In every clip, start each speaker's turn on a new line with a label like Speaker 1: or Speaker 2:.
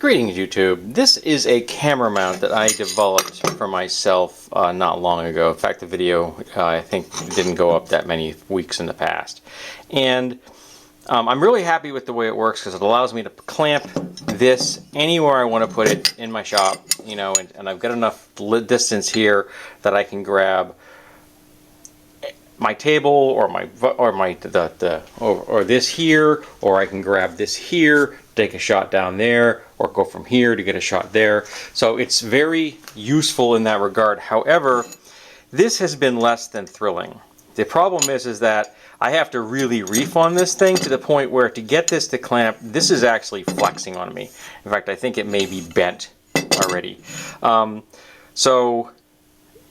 Speaker 1: Greetings YouTube. This is a camera mount that I developed for myself not long ago. In fact, the video I think didn't go up that many weeks in the past. And I'm really happy with the way it works because it allows me to clamp this anywhere I want to put it in my shop, you know, and I've got enough distance here that I can grab my table or this here, or I can grab this here, take a shot down there, or go from here to get a shot there. So it's very useful in that regard. However, this has been less than thrilling. The problem is that I have to really reef on this thing to the point where to get this to clamp, this is actually flexing on me. In fact, I think it may be bent already. So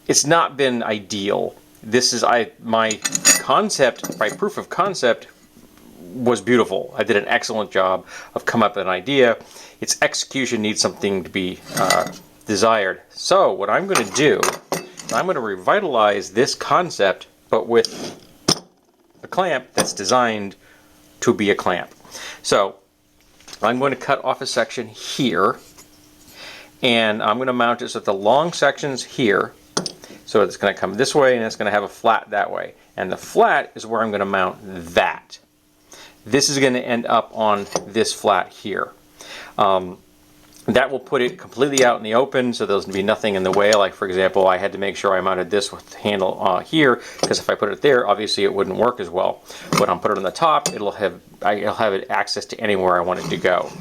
Speaker 1: it's not been ideal. This is my concept, my proof of concept was beautiful. I did an excellent job of coming up with an idea. Its execution needs something to be desired. So what I'm going to do, I'm going to revitalize this concept, but with a clamp that's designed to be a clamp. So I'm going to cut off a section here, and I'm going to mount it so that the long sections here. So it's going to come this way, and it's going to have a flat that way. And the flat is where I'm going to mount that. This is going to end up on this flat here. That will put it completely out in the open, so there's going to be nothing in the way. Like, for example, I had to make sure I mounted this with the handle here, because if I put it there, obviously it wouldn't work as well. But I'll put it on the top, I'll have it access to anywhere I want it to go.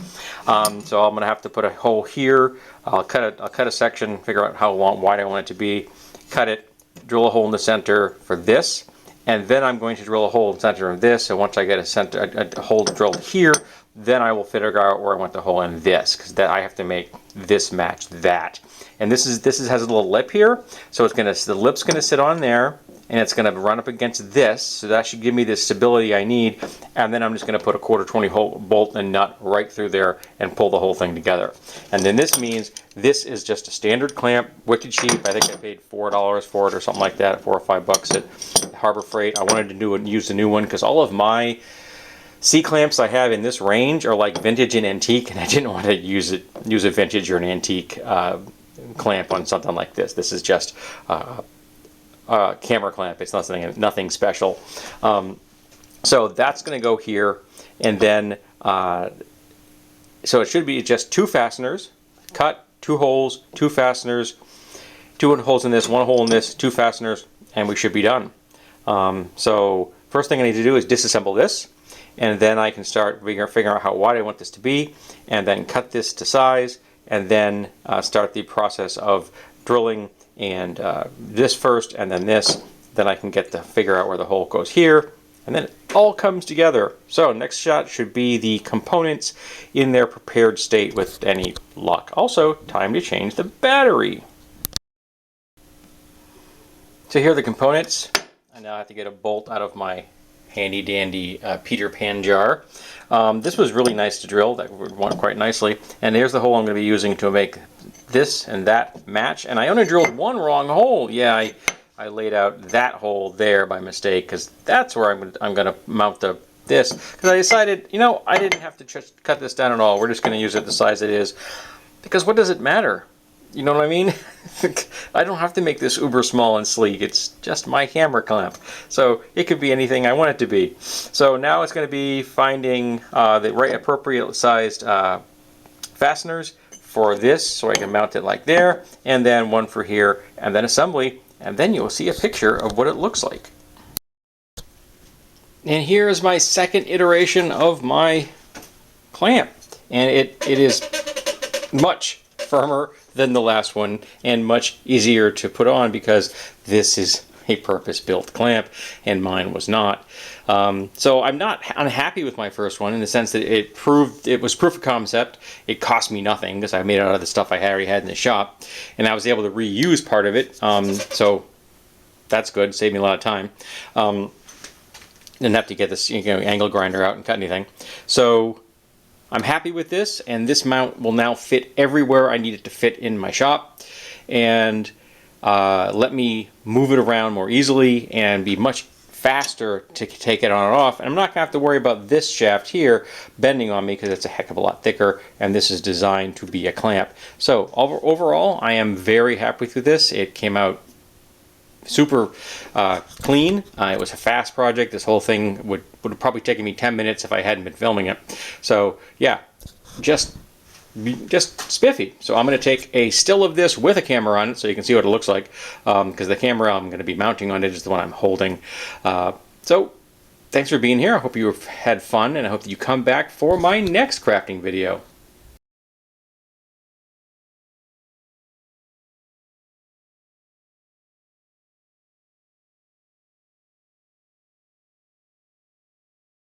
Speaker 1: So I'm going to have to put a hole here. I'll cut a section, figure out how wide I want it to be, cut it, drill a hole in the center for this, and then I'm going to drill a hole in the center of this. And once I get a hole drilled here, then I will figure out where I want the hole in this, because I have to make this match that. And this has a little lip here, so the lip's gonna sit on there, and it's gonna run up against this, so that should give me the stability I need. And then I'm just gonna put a 1/4 hole bolt and nut right through there and pull the whole thing together. And then this means this is just a standard clamp, wicked cheap. I think I paid $4 for it or something like that, $4 or $5 at Harbor Freight. I wanted to use the new one because all of my C-clamps I have in this range are like vintage and antique, and I didn't want to use a vintage or an antique clamp on something like this. This is just a camera clamp. It's nothing special. So that's going to go here, and then so it should be just 2 fasteners, cut, 2 holes, 2 fasteners, 2 holes in this, 1 hole in this, 2 fasteners, and we should be done. So first thing I need to do is disassemble this, and then I can start figuring out how wide I want this to be, and then cut this to size, and then start the process of drilling, and this first, and then this. Then I can get to figure out where the hole goes here, and then it all comes together. So next shot should be the components in their prepared state with any luck. Also, time to change the battery. So here are the components. I now have to get a bolt out of my handy dandy Peter Pan jar. This was really nice to drill. That went quite nicely. And here's the hole I'm going to be using to make this and that match. And I only drilled one wrong hole. Yeah, I laid out that hole there by mistake, because that's where I'm going to mount this. Because I decided, you know, I didn't have to just cut this down at all. We're just going to use it the size it is. Because what does it matter? You know what I mean? I don't have to make this uber small and sleek. It's just my camera clamp. So it could be anything I want it to be. So now it's going to be finding the right appropriate sized fasteners for this, so I can mount it like there, and then one for here, and then assembly, and then you'll see a picture of what it looks like. And here is my second iteration of my clamp. And it is much firmer than the last one, and much easier to put on, because this is a purpose-built clamp and mine was not. So I'm not unhappy with my first one in the sense that it was proof of concept. It cost me nothing because I made it out of the stuff I already had in the shop, and I was able to reuse part of it. So that's good, saved me a lot of time. Didn't have to get this angle grinder out and cut anything. So I'm happy with this, and this mount will now fit everywhere I need it to fit in my shop, and let me move it around more easily and be much faster to take it on and off, and I'm not going to have to worry about this shaft here bending on me because it's a heck of a lot thicker, and this is designed to be a clamp. So overall, I am very happy with this. It came out super clean. It was a fast project. This whole thing would have probably taken me 10 minutes if I hadn't been filming it. So yeah, just spiffy. So I'm going to take a still of this with a camera on it so you can see what it looks like, because the camera I'm going to be mounting on it is the one I'm holding. So thanks for being here. I hope you have had fun, and I hope that you come back for my next crafting video.